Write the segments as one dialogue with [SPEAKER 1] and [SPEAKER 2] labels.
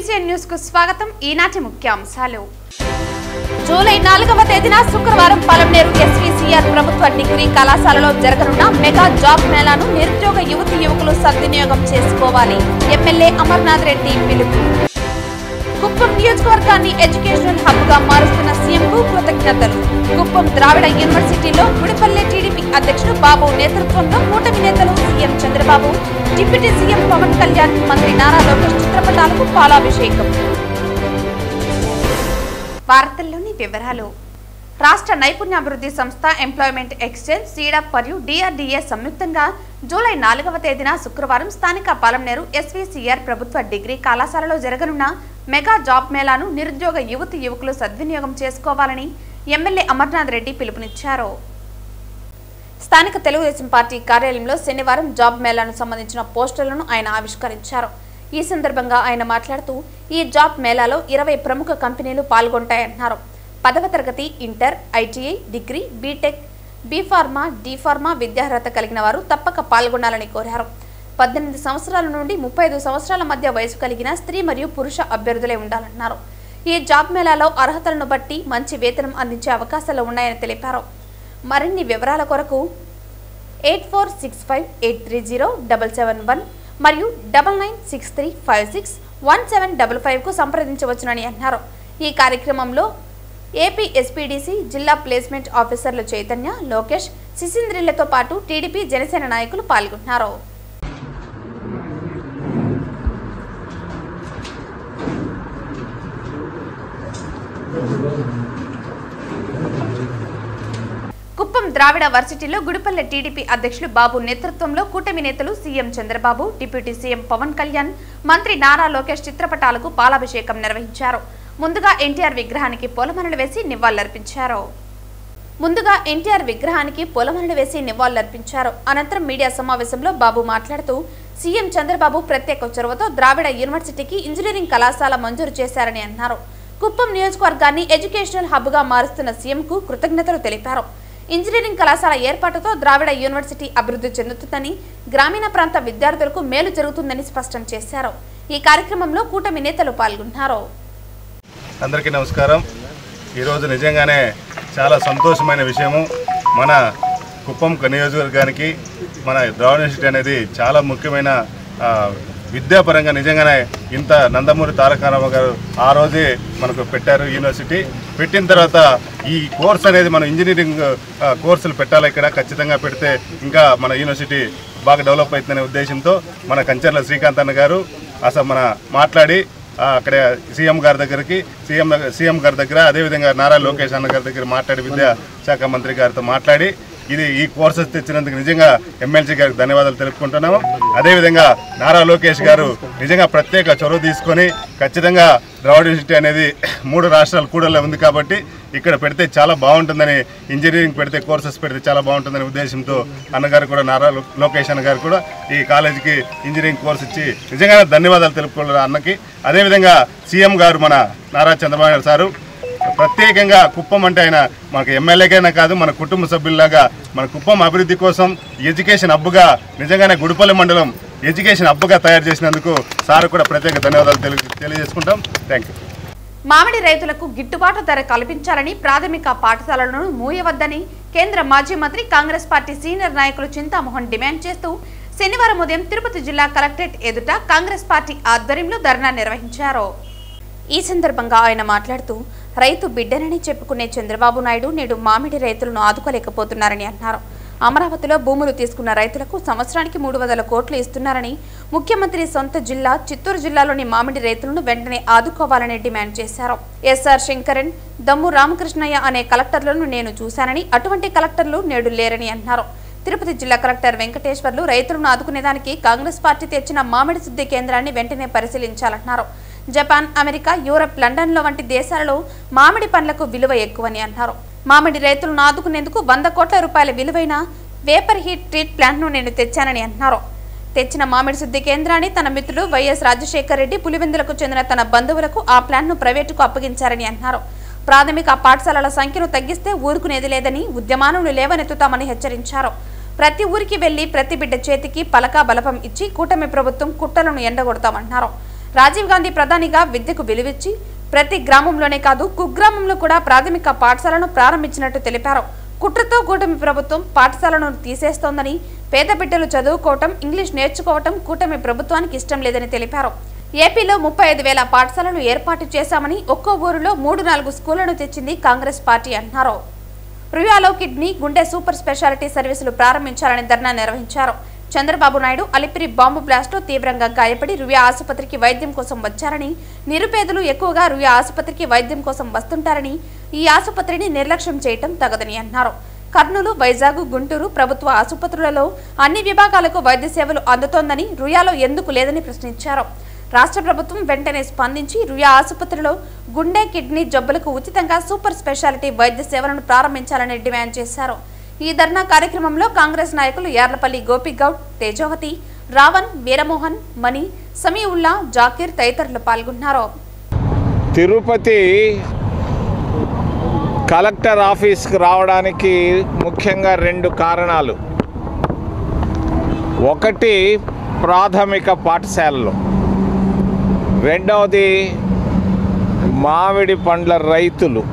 [SPEAKER 1] BCN news కు స్వాగతం. ఈనాటి ముఖ్యాంశాలు. జూలై 4వ తేదీన శుక్రవారం పలమనేరు SVCR ప్రభుత్వ డిగ్రీ కళాశాలలో జరగనున్న మెగా జాబ్ మేళాను నిరుద్యోగ యువకులు సద్వినియోగం చేసుకోవాలి. ఎమ్మెల్యే అమర్నాథ్ రెడ్డి పిలుపు. కుప్పం నియోజకవర్గాన్ని ఎడ్యుకేషనల్ హబ్ గా మారుస్తున్న సీఎంకు కృతజ్ఞతలు. కుప్పం ద్రావిడ యూనివర్సిటీలో గుడిపల్లె టీడీపీ అధ్యక్షుడు బాబు నేతృత్వంలో కూటమి నేతలు CM Chandrababu, deputy CM Pawan Kalyan, మంత్రి నారా లోకేష్ చిత్రపటాలకు పాలాభిషేకం. వార్తల్లోని వివరాలు. రాష్ట్ర నైపుణ్యాభివృద్ధి సంస్థ, ఎంప్లాయ్మెంట్ ఎక్స్చేంజ్, సీడప్ మరియు DRDA సంయుక్తంగా జూలై 4వ తేదీన శుక్రవారం స్థానిక పలమనేరు SVCR ప్రభుత్వ డిగ్రీ కళాశాలలో జరగనున్న మెగా జాబ్ మేళాను నిరుద్యోగ యువకులు సద్వినియోగం చేసుకోవాలని ఎమ్మెల్యే అమర్నాథ్ రెడ్డి పిలుపునిచ్చారు. స్థానిక తెలుగుదేశం పార్టీ కార్యాలయంలో శనివారం జాబ్ మేళాను సంబంధించిన పోస్టర్లను ఆయన ఆవిష్కరించారు. ఈ సందర్భంగా ఆయన మాట్లాడుతూ ఈ జాబ్ మేళాలో 20 ప్రముఖ కంపెనీలు పాల్గొంటాయన్నారు. 10వ తరగతి, inter, ITI, degree, B Tech, B Pharma, D Pharma విద్యార్హత కలిగిన వారు తప్పక పాల్గొనాలని కోరారు. 18 సంవత్సరాల నుండి 35 సంవత్సరాల మధ్య వయసు కలిగిన స్త్రీ మరియు పురుష అభ్యర్థులే ఉండాలన్నారు. ఈ జాబ్ మేళాలో అర్హతలను బట్టి మంచి వేతనం అందించే అవకాశాలు ఉన్నాయని తెలిపారు. మరిన్ని వివరాల కొరకు 8465830771 మరియు 9963561755 కు సంప్రదించవచ్చునని అన్నారు. ఈ కార్యక్రమంలో ఏపీ SPDC జిల్లా ప్లేస్మెంట్ ఆఫీసర్లు చైతన్య, లోకేష్, సిసింద్రిలతో పాటు టీడీపీ, జనసేన నాయకులు పాల్గొన్నారు. కుప్పం ద్రావిడ వర్సిటీలో గుడిపల్లె టీడీపీ అధ్యక్షులు బాబు నేతృత్వంలో కూటమి నేతలు CM Chandrababu, deputy CM Pawan Kalyan, మంత్రి నారా లోకేష్ చిత్రపటాలకు పాలాభిషేకం నిర్వహించారు. ముందుగా ఎన్టీఆర్ విగ్రహానికి పూలమాలలు వేసి నివాళులర్పించారు. అనంతరం మీడియా సమావేశంలో బాబు మాట్లాడుతూ సీఎం చంద్రబాబు ప్రత్యేక చొరవతో ద్రావిడ యూనివర్సిటీకి ఇంజనీరింగ్ కళాశాల మంజూరు చేశారని అన్నారు. కుప్పం నియోజకవర్గాన్ని ఎడ్యుకేషనల్ హబ్ గా మారుస్తున్న సీఎంకు కృతజ్ఞతలు తెలిపారు. ఇంజనీరింగ్ కళాశాల ఏర్పాటుతో ద్రావిడ యూనివర్సిటీ అభివృద్ధి చెందుతుందని, గ్రామీణ ప్రాంత విద్యార్థులకు మేలు జరుగుతుందని స్పష్టం చేశారు. ఈ కార్యక్రమంలో కూటమి నేతలు పాల్గొన్నారు.
[SPEAKER 2] అందరికీ నమస్కారం. ఈరోజు నిజంగానే చాలా సంతోషమైన విషయము. మన కుప్పం నియోజకవర్గానికి మన ద్రావిడ యూనివర్సిటీ అనేది చాలా ముఖ్యమైన విద్యాపరంగా నిజంగానే ఇంత నందమూరి తారక రామారావు గారు ఆ రోజే మనకు పెట్టారు. యూనివర్సిటీ పెట్టిన తర్వాత ఈ కోర్స్ అనేది మనం ఇంజనీరింగ్ కోర్సులు పెట్టాలి. ఇక్కడ ఖచ్చితంగా పెడితే ఇంకా మన యూనివర్సిటీ బాగా డెవలప్ అవుతుందనే ఉద్దేశంతో మన కంచర్ల శ్రీకాంత్ అన్న గారు అసలు మన మాట్లాడి అక్కడ సీఎం గారి దగ్గర అదేవిధంగా నారా లోకేష్ అన్న గారి దగ్గర మాట్లాడి విద్యాశాఖ మంత్రి గారితో మాట్లాడి ఈ కోర్సెస్ తెచ్చినందుకు నిజంగా ఎమ్మెల్సీ గారికి ధన్యవాదాలు తెలుపుకుంటున్నాము. అదేవిధంగా నారా లోకేష్ గారు నిజంగా ప్రత్యేక చొరవ తీసుకొని ఖచ్చితంగా ద్రావిడ యూనివర్సిటీ అనేది 3 రాష్ట్రాల కూడల్లో ఉంది కాబట్టి ఇక్కడ పెడితే చాలా బాగుంటుందని, ఇంజనీరింగ్ పెడితే కోర్సెస్ పెడితే చాలా బాగుంటుందనే ఉద్దేశంతో అన్నగారు కూడా నారా లోకేష్ అన్న గారు కూడా ఈ కాలేజీకి ఇంజనీరింగ్ కోర్స్ ఇచ్చి నిజంగా ధన్యవాదాలు తెలుపుకోవాలి అన్నకి. అదేవిధంగా సీఎం గారు మన నారా చంద్రబాబు నాయుడు సారు ప్రత్యేకంగా కుప్పం అంటే ఆయన మనకు ఎమ్మెల్యేకైనా కాదు, మన కుటుంబ సభ్యుల్లాగా మన కుప్పం అభివృద్ధి కోసం ఎడ్యుకేషన్ హబ్గా నిజంగానే గుడిపల్లి మండలం ఎడ్యుకేషన్ హబ్గా తయారు చేసినందుకు సార్ కూడా ప్రత్యేక ధన్యవాదాలు తెలియజేసుకుంటాం. Thank you.
[SPEAKER 1] మామిడి రైతులకు గిట్టుబాటు ధర కల్పించాలని, ప్రాథమిక పాఠశాలలను మూయవద్దని కేంద్ర మాజీ మంత్రి, కాంగ్రెస్ పార్టీ సీనియర్ నాయకులు చింతామోహన్ డిమాండ్ చేస్తూ శనివారం ఉదయం తిరుపతి జిల్లా కలెక్టరేట్ ఎదుట కాంగ్రెస్ పార్టీ ఆధ్వర్యంలో ధర్నా నిర్వహించారు. ఈ సందర్భంగా ఆయన మాట్లాడుతూ రైతు బిడ్డనని చెప్పుకునే చంద్రబాబు నాయుడు నేడు మామిడి రైతులను ఆదుకోలేకపోతున్నారని అన్నారు. అమరావతిలో భూములు తీసుకున్న రైతులకు సంవత్సరానికి 300 కోట్లు ఇస్తున్నారని, ముఖ్యమంత్రి సొంత జిల్లా చిత్తూరు జిల్లాలోని మామిడి రైతులను వెంటనే ఆదుకోవాలని డిమాండ్ చేశారు. SR శంకరన్, దమ్ము రామకృష్ణయ్య అనే కలెక్టర్లను నేను చూశానని, అటువంటి కలెక్టర్లు నేడు లేరని అన్నారు. తిరుపతి జిల్లా కలెక్టర్ వెంకటేశ్వర్లు రైతులను ఆదుకునేదానికి కాంగ్రెస్ పార్టీ తెచ్చిన మామిడి శుద్ధి కేంద్రాన్ని వెంటనే పరిశీలించాలన్నారు. జపాన్, అమెరికా, యూరప్, లండన్లో వంటి దేశాలలో మామిడి పండ్లకు విలువ ఎక్కువని అన్నారు. మామిడి రైతులను ఆదుకునేందుకు 100 కోట్ల రూపాయల విలువైన వేపర్ హీట్ ట్రీట్ ప్లాంట్ను నేను తెచ్చానని అన్నారు. తెచ్చిన మామిడి శుద్ధి కేంద్రాన్ని తన మిత్రుడు వైఎస్ రాజశేఖర్ రెడ్డి పులివెందులకు చెందిన తన బంధువులకు ఆ ప్లాంట్ను ప్రైవేటుకు అప్పగించారని అన్నారు. ప్రాథమిక పాఠశాలల సంఖ్యను తగ్గిస్తే ఊరుకునేది లేదని, ఉద్యమాలను లేవనెత్తుతామని హెచ్చరించారు. ప్రతి ఊరికి వెళ్లి ప్రతి బిడ్డ చేతికి పలకా బలపం ఇచ్చి కూటమి ప్రభుత్వం కుట్రలను ఎండగొడతామన్నారు. రాజీవ్ గాంధీ ప్రధానిగా విద్యకు విలువిచ్చి ప్రతి గ్రామంలోనే కాదు కుగ్రామంలో కూడా ప్రాథమిక పాఠశాలను ప్రారంభించినట్టు తెలిపారు. కుట్రతో కూటమి ప్రభుత్వం పాఠశాలను తీసేస్తోందని, పేద బిడ్డలు చదువుకోవటం, ఇంగ్లీష్ నేర్చుకోవటం కూటమి ప్రభుత్వానికి ఇష్టం లేదని తెలిపారు. ఏపీలో 35,000 పాఠశాలలు ఏర్పాటు చేశామని, ఒక్కో ఊరిలో 3-4 స్కూళ్లను తెచ్చింది కాంగ్రెస్ పార్టీ అన్నారు. రుయాలో కిడ్నీ, గుండె సూపర్ స్పెషాలిటీ సర్వీసులు ప్రారంభించాలని ధర్నా నిర్వహించారు. చంద్రబాబు నాయుడు అలిపిరి బాంబు బ్లాస్ట్లో తీవ్రంగా గాయపడి రుయా ఆసుపత్రికి వైద్యం కోసం వచ్చారని, నిరుపేదలు ఎక్కువగా రుయా ఆసుపత్రికి వైద్యం కోసం వస్తుంటారని, ఈ ఆసుపత్రిని నిర్లక్ష్యం చేయటం తగదని అన్నారు. కర్నూలు, వైజాగ్, గుంటూరు ప్రభుత్వ ఆసుపత్రులలో అన్ని విభాగాలకు వైద్య సేవలు అందుతోందని, రుయాలో ఎందుకు లేదని ప్రశ్నించారు. రాష్ట్ర ప్రభుత్వం వెంటనే స్పందించి రుయా ఆసుపత్రిలో గుండె, కిడ్నీ జబ్బులకు ఉచితంగా సూపర్ స్పెషాలిటీ వైద్య సేవలను ప్రారంభించాలని డిమాండ్ చేశారు. ఈ ధర్నా కార్యక్రమంలో కాంగ్రెస్ నాయకులు యార్లపల్లి గోపిగౌడ్, తేజావతి, రావణ్, వీరమోహన్, మణి, సమీవుల్లా, జాకీర్ తదితరులు పాల్గొన్నారు.
[SPEAKER 3] తిరుపతి కలెక్టర్ ఆఫీస్కి రావడానికి ముఖ్యంగా 2 కారణాలు. ఒకటి ప్రాథమిక పాఠశాలలు, రెండవది మామిడి పండ్ల రైతులు.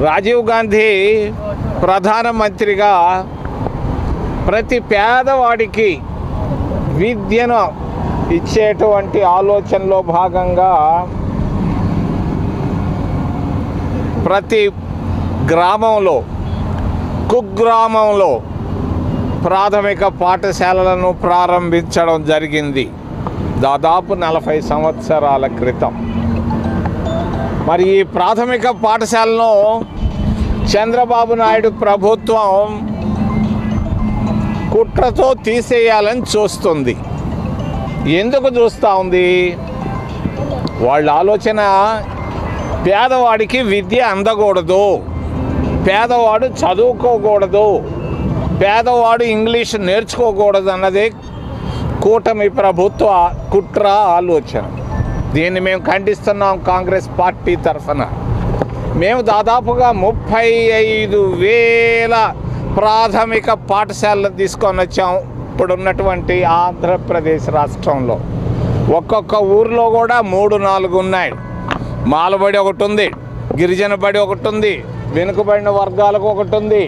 [SPEAKER 3] రాజీవ్ గాంధీ ప్రధానమంత్రిగా ప్రతి పేదవాడికి విద్యను ఇచ్చేటువంటి ఆలోచనలో భాగంగా ప్రతి గ్రామంలో, కుగ్రామంలో ప్రాథమిక పాఠశాలలను ప్రారంభించడం జరిగింది దాదాపు 40 సంవత్సరాల క్రితం. మరి ఈ ప్రాథమిక పాఠశాలను చంద్రబాబు నాయుడు ప్రభుత్వం కుట్రతో తీసేయాలని చూస్తుంది. ఎందుకు చూస్తూ ఉంది? వాళ్ళ ఆలోచన పేదవాడికి విద్య అందకూడదు, పేదవాడు చదువుకోకూడదు, పేదవాడు ఇంగ్లీష్ నేర్చుకోకూడదు అన్నదే కూటమి ప్రభుత్వ కుట్ర ఆలోచన. దీన్ని మేము ఖండిస్తున్నాం. కాంగ్రెస్ పార్టీ తరఫున మేము దాదాపుగా 35,000 ప్రాథమిక పాఠశాలలు తీసుకొని వచ్చాం ఇప్పుడున్నటువంటి ఆంధ్రప్రదేశ్ రాష్ట్రంలో. ఒక్కొక్క ఊరిలో కూడా 3-4 ఉన్నాయి. మాలబడి ఒకటి ఉంది, గిరిజన బడి ఒకటి ఉంది, వెనుకబడిన వర్గాలకు ఒకటి ఉంది,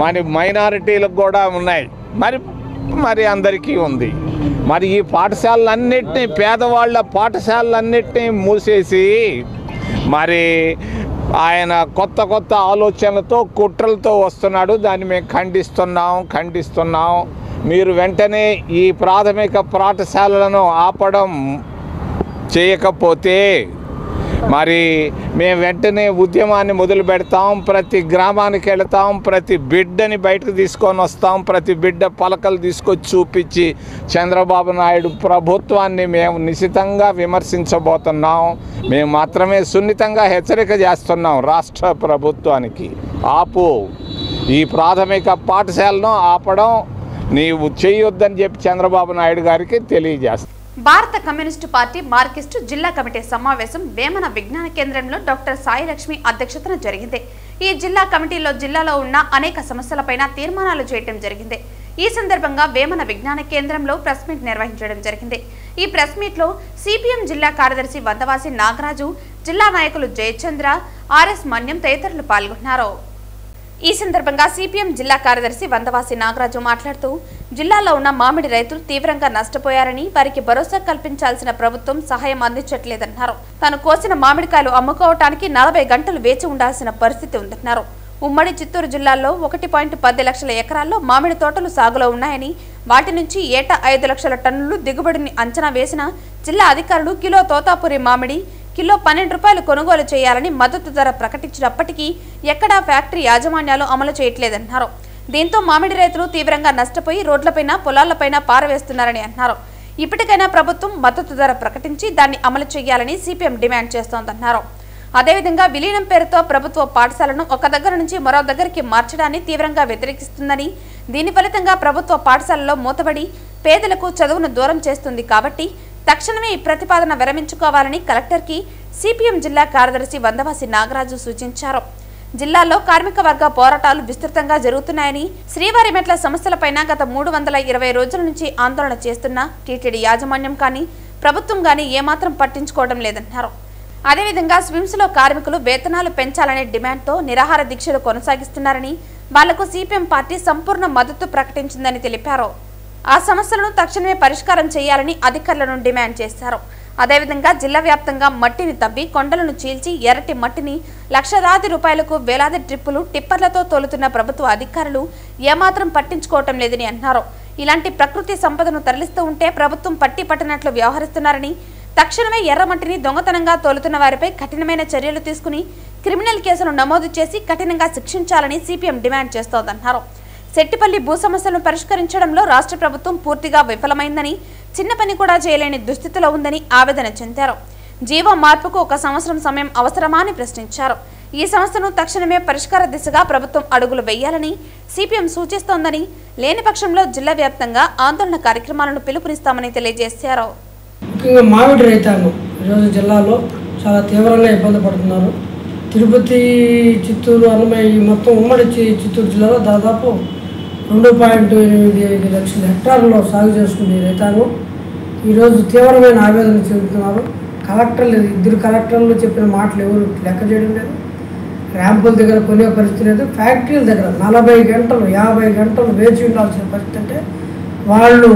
[SPEAKER 3] మరి మైనారిటీలకు కూడా ఉన్నాయి, మరి అందరికీ ఉంది. మరి ఈ పాఠశాలలన్నింటినీ, పేదవాళ్ళ పాఠశాలలన్నింటినీ మూసేసి మరి ఆయన కొత్త ఆలోచనలతో, కుట్రలతో వస్తున్నాడు. దాన్ని మేము ఖండిస్తున్నాం. మీరు వెంటనే ఈ ప్రాథమిక పాఠశాలలను ఆపడం చేయకపోతే మరి మేము వెంటనే ఉద్యమాన్ని మొదలు పెడతాం. ప్రతి గ్రామానికి వెళతాం, ప్రతి బిడ్డని బయటకు తీసుకొని వస్తాం, ప్రతి బిడ్డ పలకలు తీసుకొచ్చి చూపించి చంద్రబాబు నాయుడు ప్రభుత్వాన్ని మేము నిశితంగా విమర్శించబోతున్నాం. మేము మాత్రమే సున్నితంగా హెచ్చరిక చేస్తున్నాం రాష్ట్ర ప్రభుత్వానికి. ఆపు, ఈ ప్రాథమిక పాఠశాలను ఆపడం నీవు చేయొద్దని చెప్పి చంద్రబాబు నాయుడు గారికి తెలియజేస్తాం.
[SPEAKER 1] భారత కమ్యూనిస్టు పార్టీ మార్కిస్టు జిల్లా కమిటీ సమావేశం వేమన విజ్ఞాన కేంద్రంలో డాక్టర్ సాయి లక్ష్మి అధ్యక్షతన జరిగింది. ఈ జిల్లా కమిటీలో జిల్లాలో ఉన్న అనేక సమస్యలపైన తీర్మానాలు చేయడం జరిగింది. ఈ సందర్భంగా వేమన విజ్ఞాన కేంద్రంలో ప్రెస్ మీట్ నిర్వహించడం జరిగింది. ఈ ప్రెస్ మీట్ లో సిపిఎం జిల్లా కార్యదర్శి వందవాసి నాగరాజు, జిల్లా నాయకులు జయచంద్ర, ఆర్ఎస్ మన్యం తదితరులు పాల్గొన్నారు. ఈ సందర్భంగా సిపిఎం జిల్లా కార్యదర్శి వందవాసి నాగరాజు మాట్లాడుతూ, జిల్లాలో ఉన్న మామిడి రైతులు తీవ్రంగా నష్టపోయారని, వారికి భరోసా కల్పించాల్సిన ప్రభుత్వం సహాయం అందించట్లేదన్నారు. తాను కోసిన మామిడికాయలు అమ్ముకోవటానికి 40 గంటలు వేచి ఉండాల్సిన పరిస్థితి ఉందన్నారు. ఉమ్మడి చిత్తూరు జిల్లాలో 1.10 లక్షల ఎకరాల్లో మామిడి తోటలు సాగులో ఉన్నాయని, వాటి నుంచి ఏటా 5 లక్షల టన్నులు దిగుబడిని అంచనా వేసిన జిల్లా అధికారులు కిలో తోతాపురి మామిడి కిలో 12 రూపాయలు కొనుగోలు చేయాలని మద్దతు ధర ప్రకటించినప్పటికీ ఎక్కడా ఫ్యాక్టరీ యాజమాన్యాలు అమలు చేయట్లేదన్నారు. దీంతో మామిడి రైతులు తీవ్రంగా నష్టపోయి రోడ్లపైన, పొలాలపైన పారవేస్తున్నారని అన్నారు. ఇప్పటికైనా ప్రభుత్వం మద్దతు ధర ప్రకటించి దాన్ని అమలు చేయాలని సిపిఎం డిమాండ్ చేస్తోందన్నారు. అదేవిధంగా విలీనం పేరుతో ప్రభుత్వ పాఠశాలను ఒక దగ్గర నుంచి మరో దగ్గరికి మార్చడాన్ని తీవ్రంగా వ్యతిరేకిస్తుందని, దీని ఫలితంగా ప్రభుత్వ పాఠశాలలో మూతబడి పేదలకు చదువును దూరం చేస్తుంది కాబట్టి తక్షణమే ఈ ప్రతిపాదన విరమించుకోవాలని కలెక్టర్కి సిపిఎం జిల్లా కార్యదర్శి వందవాసి నాగరాజు సూచించారు. జిల్లాలో కార్మిక వర్గ పోరాటాలు విస్తృతంగా జరుగుతున్నాయని, శ్రీవారిమెట్ల సమస్యలపైన గత 320 రోజుల నుంచి ఆందోళన చేస్తున్న టీటీడీ యాజమాన్యం కానీ ప్రభుత్వం కానీ ఏమాత్రం పట్టించుకోవడం లేదన్నారు. అదేవిధంగా స్విమ్స్ లో కార్మికులు వేతనాలు పెంచాలనే డిమాండ్తో నిరాహార దీక్షలు కొనసాగిస్తున్నారని, వాళ్లకు సిపిఎం పార్టీ సంపూర్ణ మద్దతు ప్రకటించిందని తెలిపారు. ఆ సమస్యలను తక్షణమే పరిష్కారం చేయాలని అధికారులను డిమాండ్ చేశారు. అదేవిధంగా జిల్లా వ్యాప్తంగా మట్టిని తవ్వి కొండలను చీల్చి ఎర్రటి మట్టిని లక్షలాది రూపాయలకు వేలాది ట్రిప్పులు టిప్పర్లతో తోలుతున్న ప్రభుత్వ అధికారులు ఏమాత్రం పట్టించుకోవటం లేదని అన్నారు. ఇలాంటి ప్రకృతి సంపదను తరలిస్తూ ఉంటే ప్రభుత్వం పట్టినట్లు వ్యవహరిస్తున్నారని, తక్షణమే ఎర్రమట్టిని దొంగతనంగా తోలుతున్న వారిపై కఠినమైన చర్యలు తీసుకుని క్రిమినల్ కేసులు నమోదు చేసి కఠినంగా శిక్షించాలని సిపిఎం డిమాండ్ చేస్తోందన్నారు. సెట్టిపల్లి భూ సమస్యలను పరిష్కరించడంలో రాష్ట్ర ప్రభుత్వం పూర్తిగా విఫలమైందని, చిన్న పని కూడా చేయలేని దుస్థితిలో ఉందని ఆవేదన చెందారు. జీవో మార్పుకు 1 సంవత్సరం సమయం అవసరమా అని ప్రశ్నించారు. ఈ సమస్యను తక్షణమే పరిష్కార దిశగా ప్రభుత్వం అడుగులు వేయాలని సిపిఎం సూచిస్తోందని, లేని పక్షంలో జిల్లా వ్యాప్తంగా ఆందోళన కార్యక్రమాలను పిలుపునిస్తామని తెలియజేశారు.
[SPEAKER 4] ముఖ్యంగా మామిడి రైతాంగం ఈరోజు జిల్లాలో చాలా తీవ్రంగా ఇబ్బంది పడుతున్నారు. తిరుపతి, చిత్తూరు, అన్నమయ్య మొత్తం ఉమ్మడి చిత్తూరు జిల్లాలో దాదాపు 2.85 లక్షల హెక్టార్లలో సాగు చేసుకునే రైతాంగం ఈరోజు తీవ్రమైన ఆవేదన చెందుతున్నారు. కలెక్టర్లు, 2 కలెక్టర్లు చెప్పిన మాటలు ఎవరు లెక్క చేయడం లేదు. ర్యాంపుల దగ్గర కొనే పరిస్థితి లేదు. ఫ్యాక్టరీల దగ్గర 40 గంటలు 50 గంటలు వేచి ఉండాల్సిన పరిస్థితి. అంటే వాళ్ళు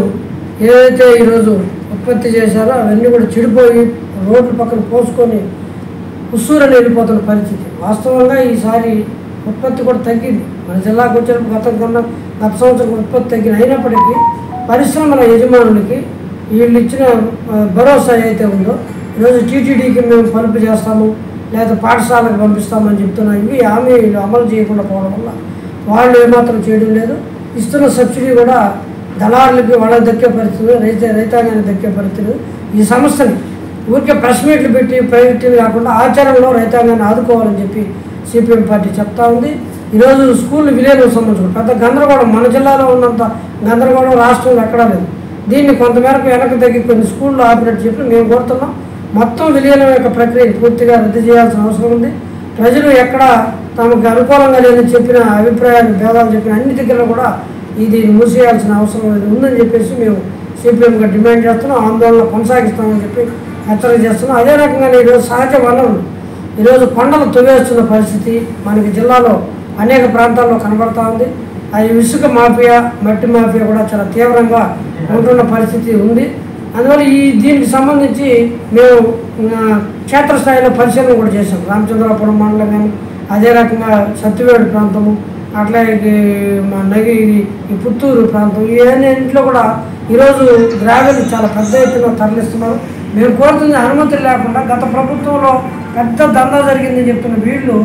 [SPEAKER 4] ఏదైతే ఈరోజు ఉత్పత్తి చేశారో అవన్నీ కూడా చెడిపోయి రోడ్ల పక్కన పోసుకొని ఉస్సూరని వెళ్ళిపోతున్న పరిస్థితి. వాస్తవంగా ఈసారి ఉత్పత్తి కూడా తగ్గింది. మన జిల్లాకు వచ్చినప్పుడు గత సంవత్సరం ఉత్పత్తి తగ్గిన అయినప్పటికీ పరిశ్రమల యజమానులకి వీళ్ళు ఇచ్చిన భరోసా అయితే ఉందో, ఈరోజు టీటీడీకి మేము పలుపు చేస్తాము లేదా పాఠశాలకు పంపిస్తామని చెప్తున్నా. ఇవి హామీలు అమలు చేయకుండా పోవడం వల్ల వాళ్ళు ఏమాత్రం చేయడం లేదు. ఇస్తున్న సబ్సిడీ కూడా దళారులకి వాళ్ళకి దక్కే పరిస్థితులు, రైతాంగానికి దక్కే పరిస్థితులు. ఈ సమస్యని ఊరికే ప్రెస్ మీట్లు పెట్టి ప్రైవేట్ కాకుండా ఆచరణలో రైతాంగాన్ని ఆదుకోవాలని చెప్పి సిపిఎం పార్టీ చెప్తా ఉంది. ఈరోజు స్కూల్ విలేజ్లకు సంబంధించిన పెద్ద గందరగోళం, మన జిల్లాలో ఉన్నంత గందరగోళం రాష్ట్రంలో ఎక్కడా లేదు. దీన్ని కొంతమేరకు వెనక్కి తగ్గి కొన్ని స్కూళ్ళు ఆపినట్టు చెప్పి మేము కోరుతున్నాం. మొత్తం విలీనం యొక్క ప్రక్రియ పూర్తిగా రద్దు చేయాల్సిన అవసరం ఉంది. ప్రజలు ఎక్కడ తమకు అనుకూలంగా లేదని చెప్పిన అభిప్రాయాలు, భేదాలు చెప్పిన అన్ని దగ్గర కూడా ఇది మూసేయాల్సిన అవసరం ఉందని చెప్పేసి మేము సిపిఎంగా డిమాండ్ చేస్తున్నాం. ఆందోళన కొనసాగిస్తామని చెప్పి హెచ్చరిక చేస్తున్నాం. అదే రకంగా ఈరోజు సహజ వనరులు, ఈరోజు కొండలు తొవ్వేస్తున్న పరిస్థితి మనకి జిల్లాలో అనేక ప్రాంతాల్లో కనబడతా ఉంది. అది ఇసుక మాఫియా, మట్టి మాఫియా కూడా చాలా తీవ్రంగా ఉంటున్న పరిస్థితి ఉంది. అందువల్ల దీనికి సంబంధించి మేము క్షేత్రస్థాయిలో పరిశీలన కూడా చేశాం. రామచంద్రాపురం మండలం కానీ, అదే రకంగా సత్యవేడు ప్రాంతము, అట్లాగే మా నగిరి, ఈ పుత్తూరు ప్రాంతం, ఇవన్నింటిలో కూడా ఈరోజు గ్రావెల్ చాలా పెద్ద ఎత్తున తరలిస్తున్నారు. మేము కోరుతుంది అనుమతులు లేకుండా గత ప్రభుత్వంలో పెద్ద దందా జరిగిందని చెప్తున్న వీళ్ళు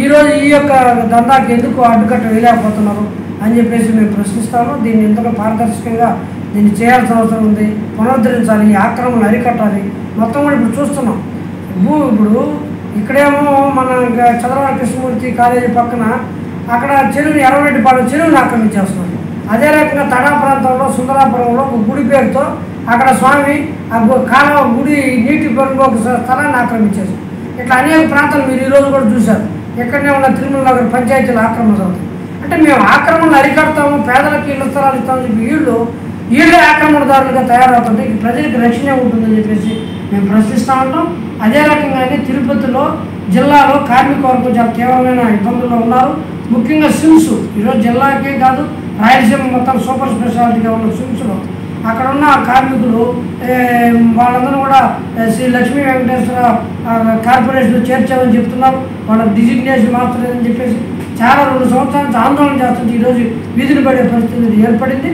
[SPEAKER 4] ఈరోజు ఈ యొక్క దందాకి ఎందుకు అడ్డుకట్ట వేయలేకపోతున్నారు అని చెప్పేసి మేము ప్రశ్నిస్తాము. దీన్ని ఎంతగా పారదర్శకంగా దీన్ని చేయాల్సిన అవసరం ఉంది. పునరుద్ధరించాలి, ఈ ఆక్రమణ అరికట్టాలి. మొత్తం కూడా ఇప్పుడు చూస్తున్నాం. ఇప్పుడు ఇక్కడేమో మన చంద్రబాబు కృష్ణమూర్తి కాలేజీ పక్కన అక్కడ చెరువుని, ఎర్రరెడ్డిపాలెం చెరువుని ఆక్రమించేస్తున్నారు. అదే రకంగా తడా ప్రాంతంలో సుందరాపురంలో ఒక గుడి పేరుతో అక్కడ స్వామి ఆ కాలువ గుడి నీటి పొరంలో ఒక స్థలాన్ని ఆక్రమించేసి, ఇట్లా అనేక ప్రాంతాలు మీరు ఈరోజు కూడా చూశారు. ఎక్కడనే ఉన్న తిరుమల నగర్ పంచాయతీలు ఆక్రమణ అవుతాయి. అంటే మేము ఆక్రమణలు అరికడతాము, పేదలకు ఇళ్ల స్థలాలు ఇస్తామని చెప్పి వీళ్ళే ఆక్రమణదారులుగా తయారవుతుంటే ప్రజలకు రక్షణ ఉంటుందని చెప్పేసి మేము ప్రశ్నిస్తూ ఉంటాం. అదే రకంగానే తిరుపతిలో జిల్లాలో కార్మిక వర్గం చాలా తీవ్రమైన ఇబ్బందుల్లో ఉన్నారు. ముఖ్యంగా స్విమ్స్ ఈరోజు జిల్లాకే కాదు రాయలసీమ మొత్తం సూపర్ స్పెషాలిటీగా ఉన్న స్విమ్స్లో అక్కడ ఉన్న కార్మికులు వాళ్ళందరూ కూడా శ్రీ లక్ష్మీ వెంకటేశ్వర కార్పొరేషన్ చేర్చామని చెప్తున్నారు. వాళ్ళకి డిజిగ్నేషన్ మాత్రమేదని చెప్పేసి చాలా 2 సంవత్సరాల నుంచి ఆందోళన చేస్తుంటే ఈరోజు వీధులు పడే పరిస్థితి ఏర్పడింది.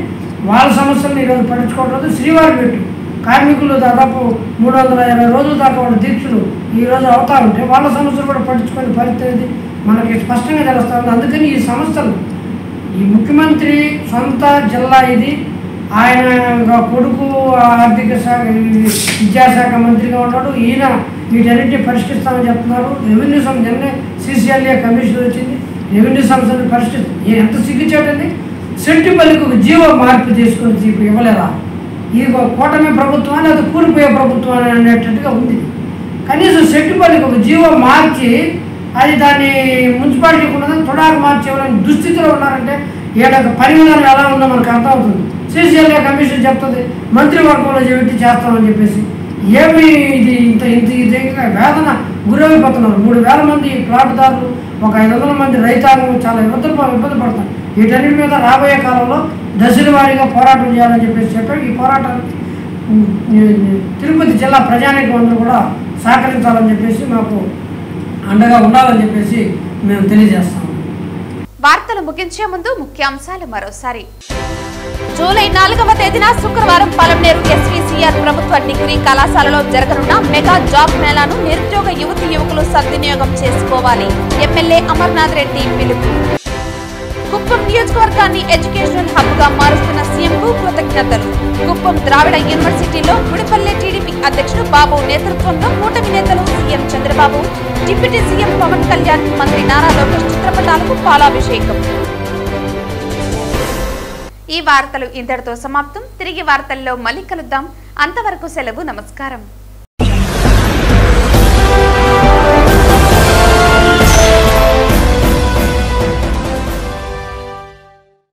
[SPEAKER 4] వాళ్ళ సమస్యలను ఈరోజు పట్టించుకోవట్లేదు. శ్రీవారిమెట్టు కార్మికులు దాదాపు 320 రోజుల దాకా వాళ్ళ దీక్షలు ఈరోజు అవుతా ఉంటే వాళ్ళ సమస్యలు కూడా పట్టించుకునే పరిస్థితి మనకి స్పష్టంగా తెలుస్తుంది. అందుకని ఈ సమస్యలు ఈ ముఖ్యమంత్రి సొంత జిల్లా ఇది, ఆయన కొడుకు ఆర్థిక శాఖ విద్యాశాఖ మంత్రిగా ఉన్నాడు. ఈయన వీటన్నింటినీ పరిష్కరిస్తామని చెప్తున్నారు. రెవెన్యూ నిన్నే సిసిఎల్ఏ కమిషన్ వచ్చింది, రెవెన్యూ సమస్యలను పరిష్కరిస్తుంది. ఎంత సిగ్గుచేటండి. సెట్టిపల్లికి ఒక జీవో మార్పు తీసుకొని ఇప్పుడు ఇవ్వలేదా? ఇది కూటమి ప్రభుత్వం లేదా కూలిపోయే ప్రభుత్వం అనేటట్టుగా ఉంది. కనీసం సెట్టిపల్లికి ఒక జీవో మార్చి అది దాన్ని మున్సిపాలిటీకి ఉన్నదని తొడాకు మార్చేవాలని దుస్థితిలో ఉన్నారంటే ఈడ పని విధానం ఎలా ఉందో మనకు అర్థమవుతుంది. శ్రీశైల కమిషన్ చెప్తుంది మంత్రివర్గంలో పెట్టి చేస్తామని చెప్పేసి. ఏమి ఇది ఇంత ఇంత ఇదిగా వేదన గురైపోతున్నారు. 3000 మంది ప్లాట్దారులు, ఒక 500 మంది రైతాంగం చాలా ఇబ్బంది పడతారు. వీటన్నిటి మీద రాబోయే కాలంలో దశల వారీగా పోరాటం చేయాలని చెప్పేసి చెప్పారు. ఈ పోరాటానికి తిరుపతి జిల్లా ప్రజానీకం అందరూ కూడా సహకరించాలని చెప్పేసి, మాకు అండగా ఉండాలని చెప్పేసి మేము తెలియజేస్తాము.
[SPEAKER 1] వార్తలు ముగించే ముందు ముఖ్యాంశాలు మరోసారి. జూలై 4వ తేదీన శుక్రవారం పలమనేరు ఎస్వీసీఆర్ ప్రభుత్వ డిగ్రీ కళాశాలలో జరగనున్న మెగా జాబ్ మేళాను నిరుద్యోగ యువతి యువకులు సద్వినియోగం చేసుకోవాలి. ఎమ్మెల్యే అమర్నాథ్ రెడ్డి పిలుపు. కుప్పం నియోజకవర్గాన్ని ఎడ్యుకేషనల్ హబ్ గా మారుస్తున్న సీఎంకు కృతజ్ఞతలు. కుప్పం ద్రావిడ యూనివర్సిటీలో గుడిపల్లె టీడీపీ అధ్యక్షుడు బాబు నేతృత్వంలో కూటమి నేతలు CM Chandrababu, deputy CM Pawan Kalyan, మంత్రి నారా లోకేష్ చిత్రపటాలకు పాలాభిషేకం. ఈ వార్తలు ఇంతటితో సమాప్తం. తిరిగి వార్తల్లో మళ్ళీ కలుద్దాం. అంతవరకు సెలవు. నమస్కారం.